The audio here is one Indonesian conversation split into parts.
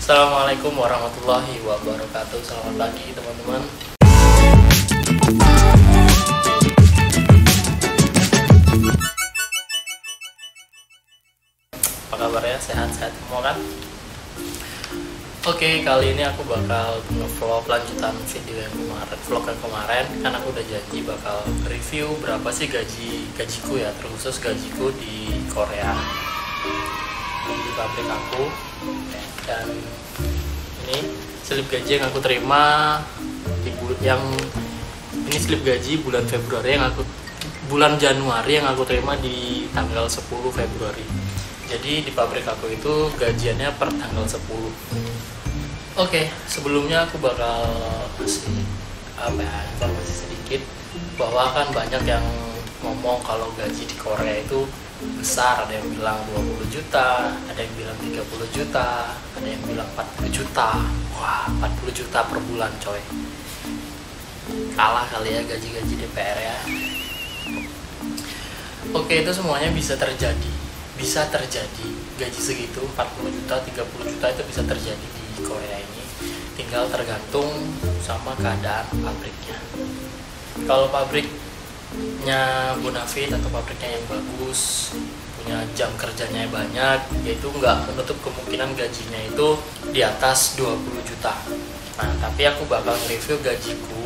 Assalamualaikum warahmatullahi wabarakatuh. Selamat pagi teman-teman. Apa kabarnya? Sehat-sehat semua kan? Oke, kali ini aku bakal nge-vlog lanjutan video yang kemarin, vlog yang kemarin. Kan aku udah janji bakal review berapa sih gajiku ya, terkhusus gajiku di Korea, di pabrik aku. Dan ini slip gaji yang aku terima ini slip gaji bulan Februari bulan Januari yang aku terima di tanggal 10 Februari. Jadi di pabrik aku itu gajiannya per tanggal 10. Oke, sebelumnya aku bakal kasih informasi sedikit bahwa kan banyak yang ngomong kalau gaji di Korea itu besar. Ada yang bilang 20 juta, ada yang bilang 30 juta, ada yang bilang 40 juta. Wah, 40 juta per bulan coy. Kalah kali ya gaji-gaji DPR ya. Oke, itu semuanya bisa terjadi. Bisa terjadi. Gaji segitu 40 juta, 30 juta itu bisa terjadi di Korea ini. Tinggal tergantung sama keadaan pabriknya. Kalau pabriknya bonafit atau pabriknya yang bagus, punya jam kerjanya banyak, yaitu nggak menutup kemungkinan gajinya itu di atas 20 juta. Nah, tapi aku bakal review gajiku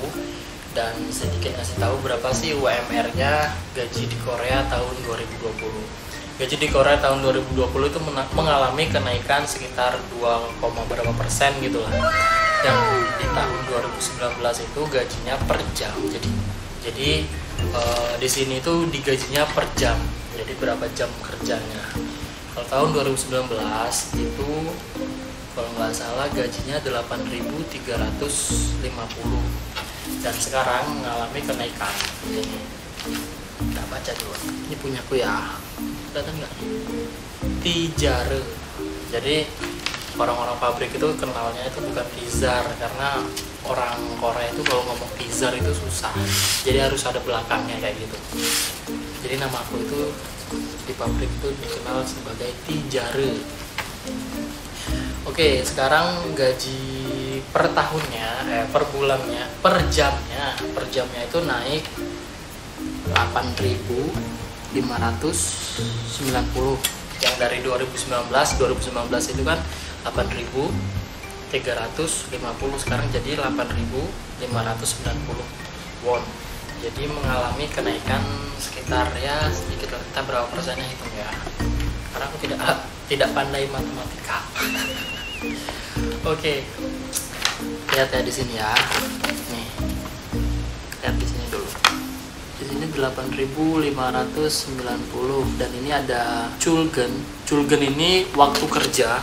dan sedikit kasih tahu berapa sih UMR-nya gaji di Korea tahun 2020. Gaji di Korea tahun 2020 itu mengalami kenaikan sekitar 2,berapa% gitu lah. Yang di tahun 2019 itu gajinya per jam. Jadi di sini itu digajinya per jam. Jadi berapa jam kerjanya. Kalau tahun 2019 itu kalau nggak salah gajinya 8.350 dan sekarang mengalami kenaikan. Ini kita baca dulu. Ini punyaku ya. Datang nggak? Tijare. Jadi orang-orang pabrik itu kenalnya itu bukan Tizar, karena orang Korea itu kalau ngomong Tizar itu susah. Jadi harus ada belakangnya kayak gitu. Jadi nama aku itu di pabrik itu dikenal sebagai Tijare. Oke, sekarang gaji per tahunnya, per bulannya, per jamnya itu naik 8.590. Yang dari 2019 itu kan 8.350, sekarang jadi 8.590 won. Jadi mengalami kenaikan sekitar ya sedikit lah. Kita berapa persennya hitung ya, karena aku tidak pandai matematika. Oke, lihat ya di sini ya. Nih, lihat di sini dulu. Di sini 8.590 dan ini ada Chulgen. Chulgen ini waktu kerja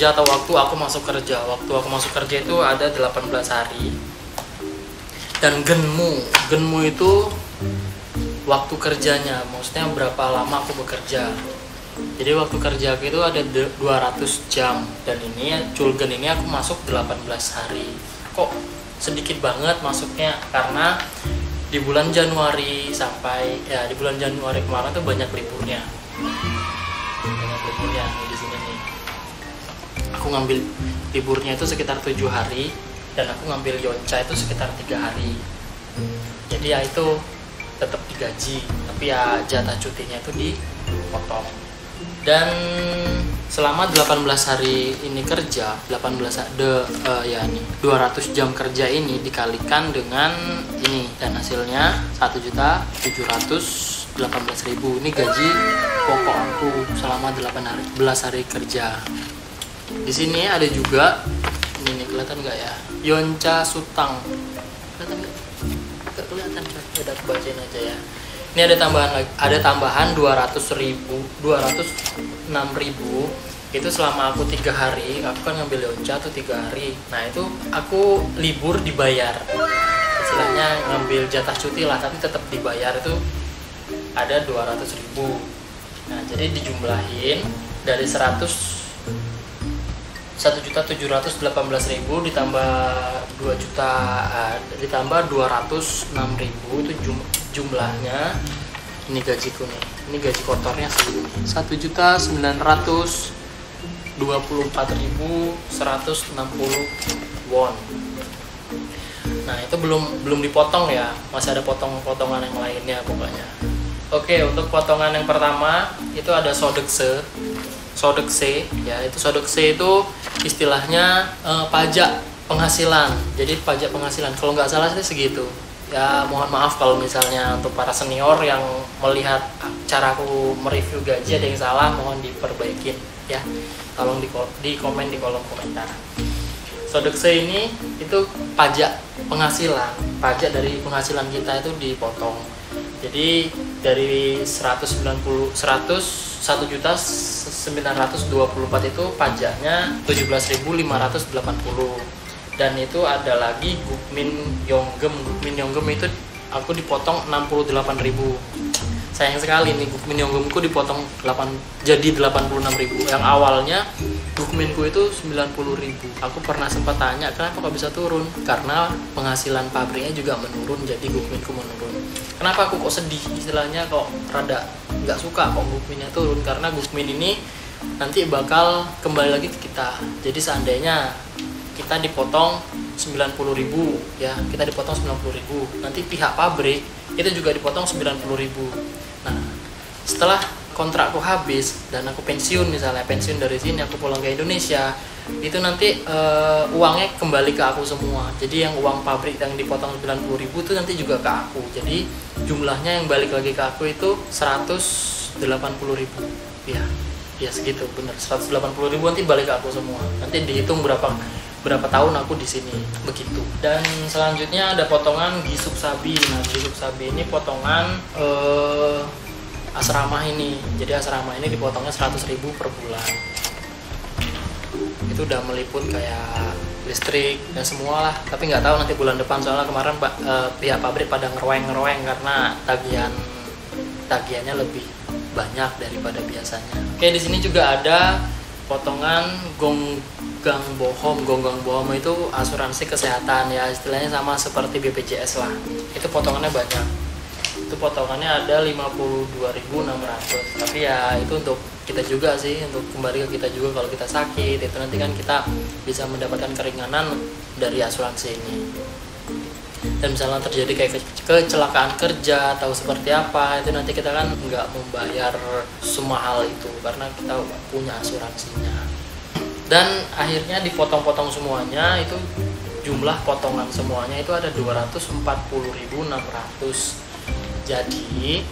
atau waktu aku masuk kerja. Waktu aku masuk kerja itu ada 18 hari. Dan genmu itu waktu kerjanya, maksudnya berapa lama aku bekerja. Jadi waktu kerja aku itu ada 200 jam dan ini Chulgen ini aku masuk 18 hari. Kok sedikit banget masuknya? Karena di bulan Januari di bulan Januari kemarin tuh banyak liburnya di sini nih. Aku ngambil liburnya itu sekitar 7 hari dan aku ngambil yonca itu sekitar 3 hari. Jadi ya itu tetap digaji, tapi ya jatah cutinya itu dipotong. Dan selama 18 hari ini kerja, 200 jam kerja ini dikalikan dengan ini dan hasilnya 1.718.000. Ini gaji pokok aku selama 18 hari kerja. Di sini ada juga ini kelihatan nggak ya? Yonca Sutang. Kelihatan nggak? Nggak kelihatan, coba aku bacain aja ya. Ini ada tambahan 206.000 itu selama aku 3 hari. Aku kan ngambil yonca tuh 3 hari. Nah itu aku libur dibayar, istilahnya ngambil jatah cuti lah, tapi tetap dibayar. Itu ada 200.000. Nah jadi dijumlahin dari 1.718.000 ditambah 2 juta ditambah 206.000 itu jumlahnya. Ini gajiku nih, ini gaji kotornya segini, 1.900 24.160 won. Nah, itu belum dipotong ya, masih ada potongan yang lainnya pokoknya. Oke, untuk potongan yang pertama itu ada sodekse ya. Itu sodekse itu istilahnya pajak penghasilan. Jadi pajak penghasilan kalau nggak salah sih segitu ya. Mohon maaf kalau misalnya untuk para senior yang melihat cara aku mereview gaji ada yang salah, mohon diperbaikin ya, tolong di komen di kolom komentar. Sodekse ini itu pajak penghasilan, pajak dari penghasilan kita itu dipotong. Jadi dari 101.924 itu pajaknya 17.580. Dan itu ada lagi Gukmin Yonggem itu aku dipotong 68.000. Sayang sekali nih, Gukmin Yonggemku dipotong jadi 86.000. Yang awalnya Gukminku itu 90.000. Aku pernah sempat tanya kenapa kok bisa turun, karena penghasilan pabriknya juga menurun, jadi Gukminku menurun. Kenapa aku kok sedih, istilahnya kok rada nggak suka kok Gukminnya turun, karena Gukmin ini nanti bakal kembali lagi ke kita. Jadi seandainya kita dipotong 90.000 ya, kita dipotong 90.000, nanti pihak pabrik itu juga dipotong 90.000. Nah, setelah kontrakku habis dan aku pensiun, misalnya pensiun dari sini aku pulang ke Indonesia, itu nanti uangnya kembali ke aku semua. Jadi yang uang pabrik yang dipotong 90.000 itu nanti juga ke aku. Jadi jumlahnya yang balik lagi ke aku itu 180.000 ya segitu, bener 180.000 nanti balik ke aku semua. Nanti dihitung berapa tahun aku di sini begitu. Dan selanjutnya ada potongan Gisuk Sabi. Nah, Gisuk Sabi ini potongan asrama ini. Jadi asrama ini dipotongnya 100.000 per bulan. Itu udah meliput kayak listrik dan semua lah. Tapi nggak tahu nanti bulan depan, soalnya kemarin pihak pabrik pada ngeroeng kan tagihannya lebih banyak daripada biasanya. Oke, di sini juga ada potongan Gonggang Bohom itu asuransi kesehatan ya, istilahnya sama seperti BPJS lah. Itu potongannya banyak. Itu potongannya ada 52.600. Tapi ya itu untuk kita juga sih, untuk kembali ke kita juga kalau kita sakit. Itu nanti kan kita bisa mendapatkan keringanan dari asuransi ini. Dan misalnya terjadi kayak kecelakaan kerja atau seperti apa, itu nanti kita kan nggak membayar semahal itu karena kita punya asuransinya. Dan akhirnya dipotong-potong semuanya, itu jumlah potongan semuanya itu ada 240.600. Jadi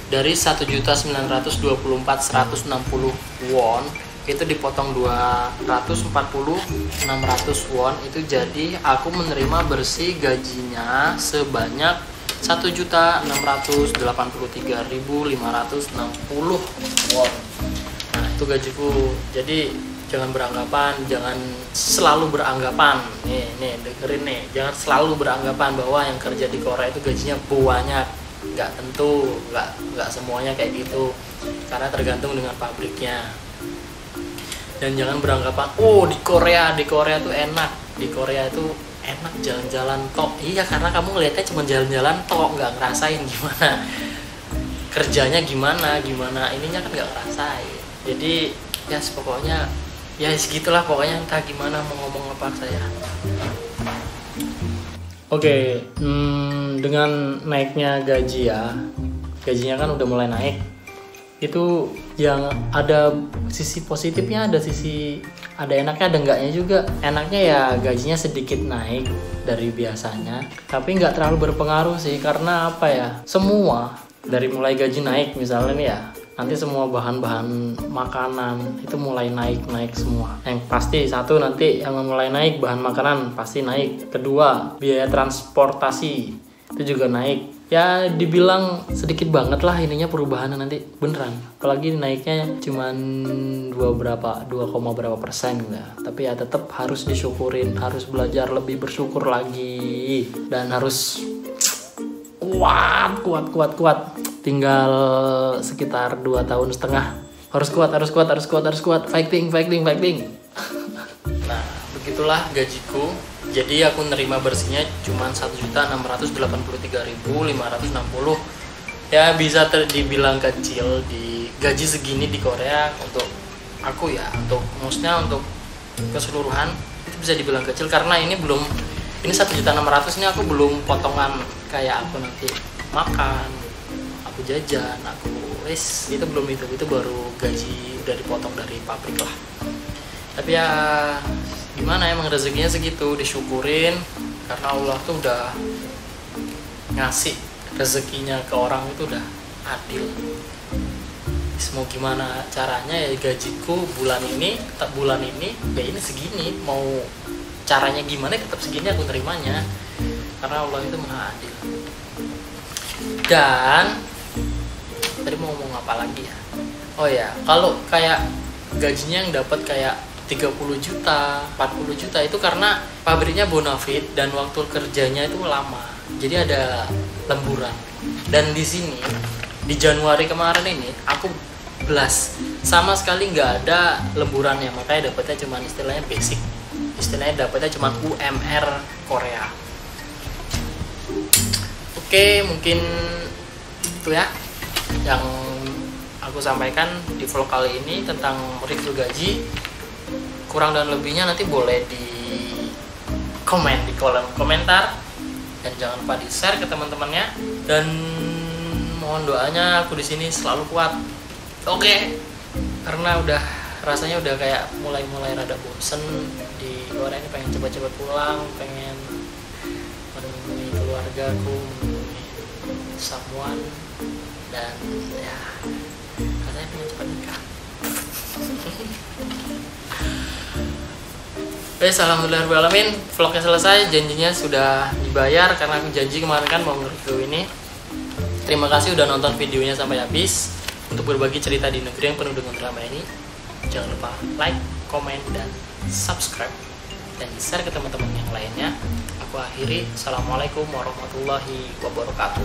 dari 1.924.160 won itu dipotong 240.600 won, itu jadi aku menerima bersih gajinya sebanyak 1.683.560 won. Nah, itu gajiku. Jadi jangan selalu beranggapan nih dengerin nih, jangan selalu beranggapan bahwa yang kerja di Korea itu gajinya banyak. Nggak tentu, nggak semuanya kayak gitu, karena tergantung dengan pabriknya. Dan jangan beranggapan di Korea tuh enak, di Korea itu enak jalan-jalan tok. Iya, karena kamu ngeliatnya cuma jalan-jalan tok, nggak ngerasain gimana kerjanya, gimana ininya kan nggak ngerasain. Jadi ya pokoknya ya segitulah pokoknya, entah gimana mau ngomong apa saya. Oke, dengan naiknya gajinya kan udah mulai naik. Itu yang ada sisi positifnya, ada enaknya, ada enggaknya juga. Enaknya ya gajinya sedikit naik dari biasanya, tapi nggak terlalu berpengaruh sih, karena apa ya, semua dari mulai gaji naik misalnya nih ya, nanti semua bahan-bahan makanan itu mulai naik semua. Yang pasti satu, nanti yang mulai naik bahan makanan pasti naik. Kedua, biaya transportasi itu juga naik. Ya dibilang sedikit banget lah ininya perubahannya nanti, beneran. Apalagi naiknya cuman 2,berapa% ya. Tapi ya tetap harus disyukurin, harus belajar lebih bersyukur lagi, dan harus kuat. Tinggal sekitar 2,5 tahun. Harus kuat. Fighting. Nah, begitulah gajiku. Jadi aku nerima bersihnya cuma 1.683.560. Ya bisa dibilang kecil di gaji segini di Korea untuk aku ya, untuk maksudnya untuk keseluruhan itu bisa dibilang kecil, karena ini 1.600.000 ini aku belum potongan kayak aku nanti makan, aku jajan, aku itu belum, itu baru gaji udah dipotong dari pabrik lah. Tapi ya gimana, emang rezekinya segitu, disyukurin karena Allah tuh udah ngasih rezekinya ke orang itu udah adil. Mau gimana caranya ya, gajiku bulan ini ya ini segini, mau caranya gimana tetap segini aku terimanya, karena Allah itu maha adil. Dan tadi mau ngomong apa lagi ya, oh ya, kalau kayak gajinya yang dapat kayak 30 juta, 40 juta itu karena pabriknya bonafit dan waktu kerjanya itu lama, jadi ada lemburan. Dan di sini di Januari kemarin ini aku belas sama sekali nggak ada lemburannya, makanya dapatnya cuma istilahnya basic, istilahnya dapatnya cuma UMR Korea. Oke, mungkin itu ya yang aku sampaikan di vlog kali ini tentang review gaji. Kurang dan lebihnya nanti boleh di komen di kolom komentar, dan jangan lupa di share ke teman-temannya, dan mohon doanya aku di sini selalu kuat. Oke, karena rasanya udah kayak mulai rada bosen di Korea ini, pengen cepat-cepat pulang, pengen menemui keluargaku, menemui someone, dan ya katanya pengen cepat nikah. Alhamdulillahirrahmanirrahim, vlognya selesai, janjinya sudah dibayar karena aku janji kemarin kan mau nge-review ini. Terima kasih udah nonton videonya sampai habis. Untuk berbagi cerita di negeri yang penuh dengan drama ini, jangan lupa like, komen, dan subscribe, dan share ke teman-teman yang lainnya. Aku akhiri, assalamualaikum warahmatullahi wabarakatuh.